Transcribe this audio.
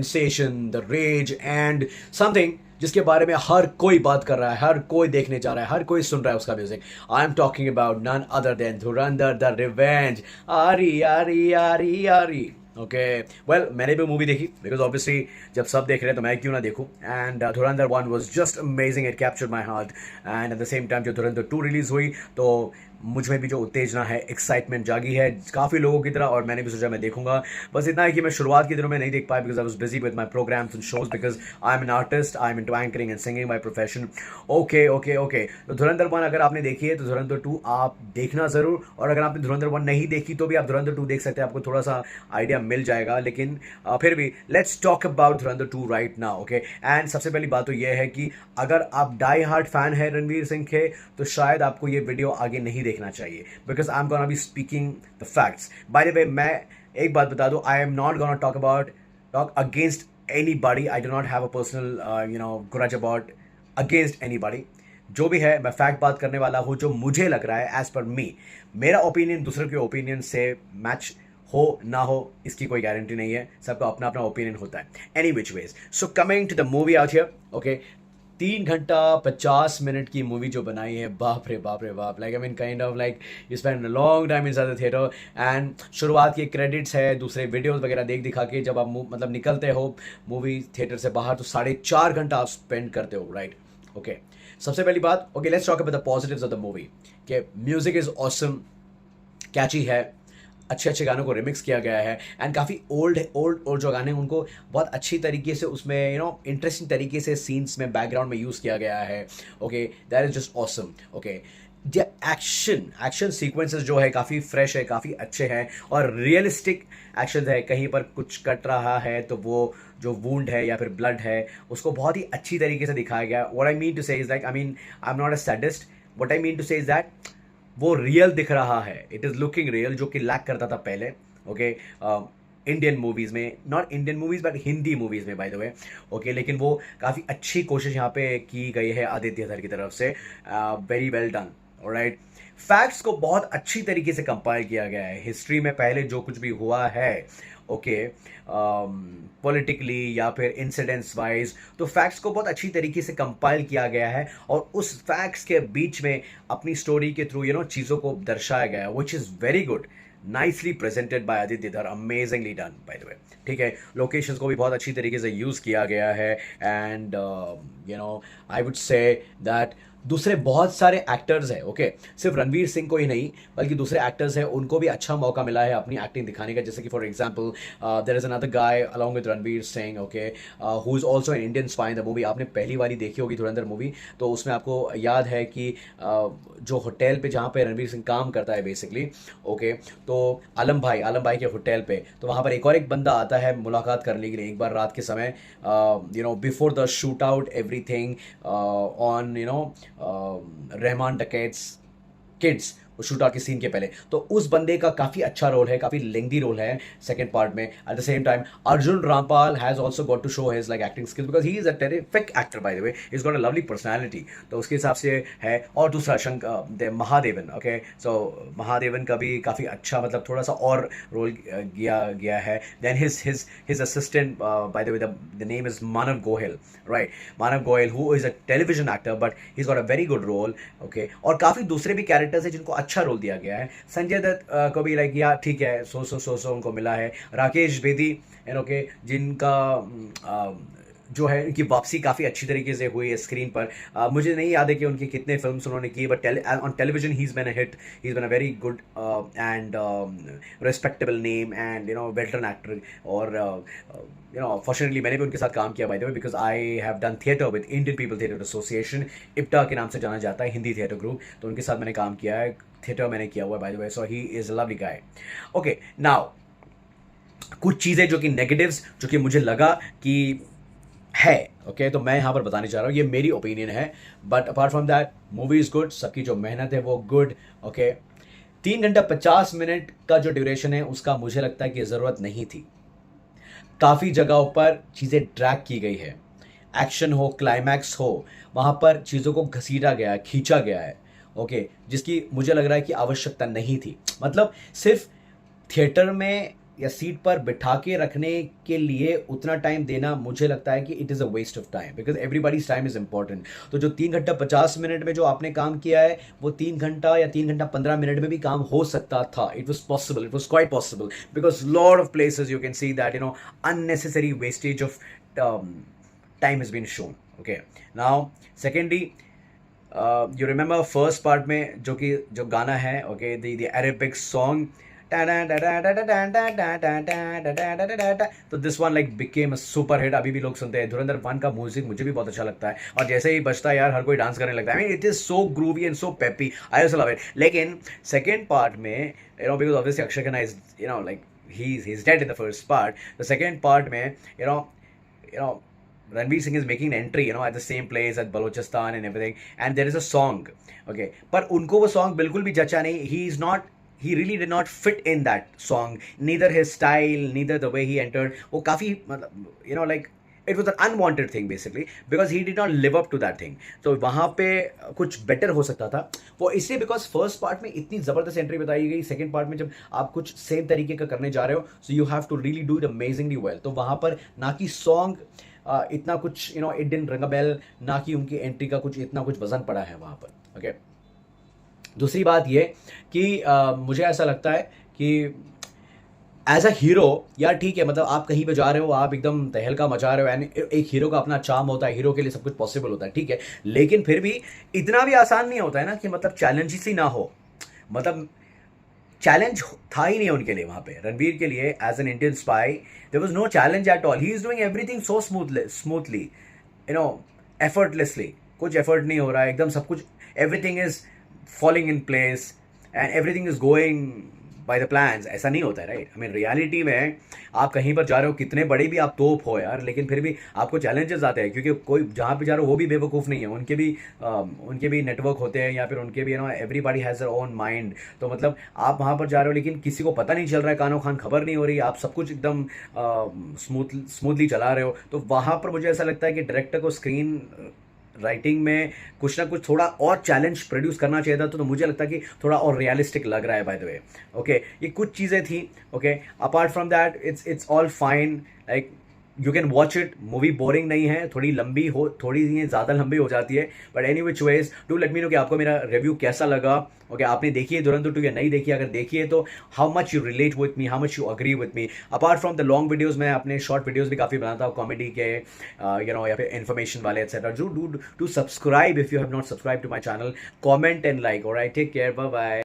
Sensation, the rage and something जिसके बारे में हर कोई बात कर रहा है, हर कोई देखने जा रहा है, हर कोई सुन रहा है उसका music. I am talking about none other than Dhurandhar the revenge. आरी आरी आरी आरी. ओके वेल, मैंने भी मूवी देखी बिकॉज ऑब्वियसली जब सब देख रहे हैं तो मैं क्यों ना देखूं. And Dhurandhar 1 was just amazing, it captured my heart. And eight the same time जो धुरंधर 2 रिलीज हुई तो मुझ में भी जो उत्तेजना है, एक्साइटमेंट जागी है काफ़ी लोगों की तरह, और मैंने भी सोचा मैं देखूंगा. बस इतना है कि मैं शुरुआत के दिनों में नहीं देख पाया because I was busy with my programmes and shows because I am an artist, I am into anchoring and singing by profession. Okay okay okay, तो धुरंधर 1 अगर आपने देखी है तो धुरंधर 2 आप देखना ज़रूर. और अगर आपने धुरंधर 1 नहीं देखी तो भी आप धुरंधर 2 देख सकते हैं, आपको थोड़ा सा आइडिया मिल जाएगा. लेकिन फिर भी let's talk about Dhurandhar 2 right now. Okay, and सबसे पहली बात तो यह है कि अगर आप डाई हार्ट फैन है रणवीर सिंह के तो शायद आपको ये वीडियो आगे नहीं देखना चाहिए because I am gonna be speaking the facts. Bye the वे, मैं एक बात बता दूं, आई am not gonna talk against anybody. I do not have a personal grudge about against anybody. जो भी है मैं फैक्ट बात करने वाला हूँ, जो मुझे लग रहा है एज पर मी. मेरा ओपिनियन दूसरे के ओपिनियन से मैच हो ना हो इसकी कोई गारंटी नहीं है, सबका अपना अपना ओपिनियन होता है. Any which ways, so coming to the movie out here. Okay, 3 घंटा 50 मिनट की मूवी जो बनाई है, बाप रे बाप रे बाप. Like I mean kind of like you spend a long time inside the theatre. And शुरुआत के क्रेडिट्स है, दूसरे वीडियोस वगैरह देख दिखा के जब आप मतलब निकलते हो मूवी थिएटर से बाहर तो 4.5 घंटा आप स्पेंड करते हो, राइट. ओके, सबसे पहली बात, okay let's talk about the positives of the movie. के म्यूजिक इज ऑसम, कैची है, अच्छे अच्छे गानों को रिमिक्स किया गया है. एंड काफ़ी ओल्ड जो गाने हैं उनको बहुत अच्छी तरीके से उसमें इंटरेस्टिंग तरीके से सीन्स में बैकग्राउंड में यूज़ किया गया है. Okay, that is just awesome. Okay, the action sequences जो है काफ़ी फ्रेश है, काफ़ी अच्छे हैं और रियलिस्टिक एक्शन है. कहीं पर कुछ कट रहा है तो वो जो वुंड है या फिर ब्लड है उसको बहुत ही अच्छी तरीके से दिखाया गया. What I mean to say is like, I am not a sadist. What I mean to say is that वो रियल दिख रहा है, इट इज़ लुकिंग रियल, जो कि लैक करता था पहले. ओके, इंडियन मूवीज़ में, not Indian movies but Hindi movies में बाय द वे. ओके, लेकिन वो काफ़ी अच्छी कोशिश यहाँ पे की गई है आदित्य धर की तरफ से. Very well done. Alright, facts को बहुत अच्छी तरीके से कंपाइल किया गया है. हिस्ट्री में पहले जो कुछ भी हुआ है, ओके, पॉलिटिकली या फिर इंसिडेंट्स वाइज, तो फैक्ट्स को बहुत अच्छी तरीके से कंपाइल किया गया है और उस फैक्ट्स के बीच में अपनी स्टोरी के थ्रू चीज़ों को दर्शाया गया है, which is very good. Nicely presented by Aditya Dhar, amazingly done by the way. ठीक है, लोकेशंस को भी बहुत अच्छी तरीके से यूज़ किया गया है. And I would say that दूसरे बहुत सारे एक्टर्स हैं. ओके, सिर्फ रणवीर सिंह को ही नहीं बल्कि दूसरे एक्टर्स हैं उनको भी अच्छा मौका मिला है अपनी एक्टिंग दिखाने का. जैसे कि for example there is another guy along with Ranveer Singh, okay, who is also an Indian spy in the movie. आपने पहली वाली देखी होगी धुरंधर मूवी, तो उसमें आपको याद है कि जो होटल पे जहाँ पे रणवीर सिंह काम करता है बेसिकली, ओके, तो आलम भाई के होटल पे, तो वहाँ पर एक बंदा आता है मुलाकात करने के लिए एक बार रात के समय, before the shootout everything on Rahman dacoits kids, वो शूट आउट के सीन के पहले. तो उस बंदे का काफ़ी अच्छा रोल है, काफ़ी लेंथी रोल है सेकंड पार्ट में. At the same time Arjun Rampal has also got to show his like acting skills because he is a terrific actor by the way. Is got a lovely personality, तो उसके हिसाब से है. और दूसरा Mahadevan, okay, सो महादेवन का भी काफ़ी अच्छा मतलब थोड़ा सा और रोल किया गया है. Then his assistant by the way, the name is Manav Goyal, right, Manav Goyal, who is a television actor but he is got a very good role. Okay, और काफ़ी दूसरे भी कैरेक्टर्स हैं जिनको अच्छा रोल दिया गया है. संजय दत्त को भी लाइक या ठीक है, सो उनको मिला है. राकेश बेदी एंड ओके, जिनका जो है उनकी वापसी काफ़ी अच्छी तरीके से हुई है स्क्रीन पर. मुझे नहीं याद है कि उनकी कितने फिल्म्स उन्होंने की, but on television he is been a hit, he is been a very good and respectable name and veteran actor. और फॉर्चुनेटली मैंने भी उनके साथ काम किया by the way because I have done theatre with Indian people theatre association, IPTA के नाम से जाना जाता है, हिंदी थिएटर ग्रुप. तो उनके साथ मैंने काम किया है, थिएटर मैंने किया हुआ है bye the way. So he is a lovely guy. Okay, now कुछ चीज़ें जो कि नेगेटिव्स जो कि मुझे लगा कि है, ओके, तो मैं यहाँ पर बताने चाह रहा हूँ, ये मेरी ओपिनियन है. But apart from that movie is good, सबकी जो मेहनत है वो गुड. ओके, 3 घंटा 50 मिनट का जो ड्यूरेशन है उसका मुझे लगता है कि ज़रूरत नहीं थी. काफ़ी जगहों पर चीज़ें ड्रैग की गई है, एक्शन हो, क्लाइमैक्स हो, वहाँ पर चीज़ों को घसीटा गया है, खींचा गया है. ओके, जिसकी मुझे लग रहा है कि आवश्यकता नहीं थी. मतलब सिर्फ थिएटर में या सीट पर बिठा के रखने के लिए उतना टाइम देना मुझे लगता है कि it is a waste of time, because everybody's time is important. तो जो 3 घंटा 50 मिनट में जो आपने काम किया है वो 3 घंटा या 3 घंटा 15 मिनट में भी काम हो सकता था। It was possible, it was quite possible, because lot of places you can see that unnecessary wastage of time has been shown. Okay, now secondly, you remember first part में जो गाना है, okay, the Arabic song, तो this one like became a super hit, अभी भी लोग सुनते हैं। धुरंधर 1 का म्यूजिक मुझे भी बहुत अच्छा लगता है, और जैसे ही बजता है यार हर कोई डांस करने लगता है। I mean it is so groovy and so peppy, I also love it. लेकिन सेकंड पार्ट में because obviously Akshay Khanna is like he is dead in the first part. The second part में Ranveer Singh is making an entry at the same place at Balochistan and everything, and there is a song, okay, पर उनको वो song बिल्कुल भी जचा नहीं। He really did not fit in that song, neither his style, neither the way he entered. वो काफ़ी like it was an unwanted thing basically, because he did not live up to that thing. तो वहाँ पे कुछ better हो सकता था वो, इसलिए because first part में इतनी ज़बरदस्त एंट्री बताई गई, second part में जब आप कुछ सेम तरीके का करने जा रहे हो, so you have to really do it amazingly well। तो वहाँ पर ना कि सॉन्ग इतना कुछ it didn't ring a bell, ना कि उनकी एंट्री का कुछ इतना कुछ वजन पड़ा है वहाँ पर। ओके, दूसरी बात ये कि मुझे ऐसा लगता है कि एज अ हीरो यार ठीक है, मतलब आप कहीं पे जा रहे हो, आप एकदम तहलका मचा रहे हो, एंड एक हीरो का अपना चार्म होता है, हीरो के लिए सब कुछ पॉसिबल होता है, ठीक है। लेकिन फिर भी इतना भी आसान नहीं होता है ना कि मतलब चैलेंजेस ही ना हो। मतलब चैलेंज था ही नहीं उनके लिए वहाँ पे, रणवीर के लिए as an Indian spy there was no challenge at all. He is doing everything so smoothly effortlessly. कुछ एफर्ट नहीं हो रहा है, एकदम सब कुछ, everything is falling in place and everything is going by the plans. ऐसा नहीं होता है, राइट। आई मीन रियलिटी में आप कहीं पर जा रहे हो, कितने बड़े भी आप तोप हो यार, लेकिन फिर भी आपको चैलेंजेस आते हैं, क्योंकि कोई जहाँ पे जा रहे हो वो भी बेवकूफ़ नहीं है, उनके भी नेटवर्क होते हैं, या फिर उनके भी everybody has their own mind. तो मतलब आप वहाँ पर जा रहे हो लेकिन किसी को पता नहीं चल रहा है, कानो खान खबर नहीं हो रही, आप सब कुछ एकदम स्मूथली चला रहे हो। तो वहाँ पर मुझे ऐसा लगता है कि डायरेक्टर को स्क्रीन राइटिंग में कुछ ना कुछ थोड़ा और चैलेंज प्रोड्यूस करना चाहिए था। तो मुझे लगता है कि थोड़ा और रियलिस्टिक लग रहा है बाय द वे। ओके, ये कुछ चीज़ें थी। Okay, apart from that it's all fine, like you can watch it. Movie boring नहीं है, थोड़ी लंबी हो, थोड़ी ज़्यादा लंबी हो जाती है, but any which veg do let me know कि आपको मेरा रिव्यू कैसा लगा। ओके, आपने देखी है धुरंधर 2 या नहीं देखी? अगर देखी है तो how much you relate with me, how much you agree with me. Apart from the long videos, मैं अपने शॉर्ट वीडियोज़ भी काफ़ी बनाता हूँ, कॉमेडी के या फिर इन्फॉर्मेशन वाले etcetera. Do subscribe if you have not subscribe to my channel, comment and like. Alright, take care, bye bye.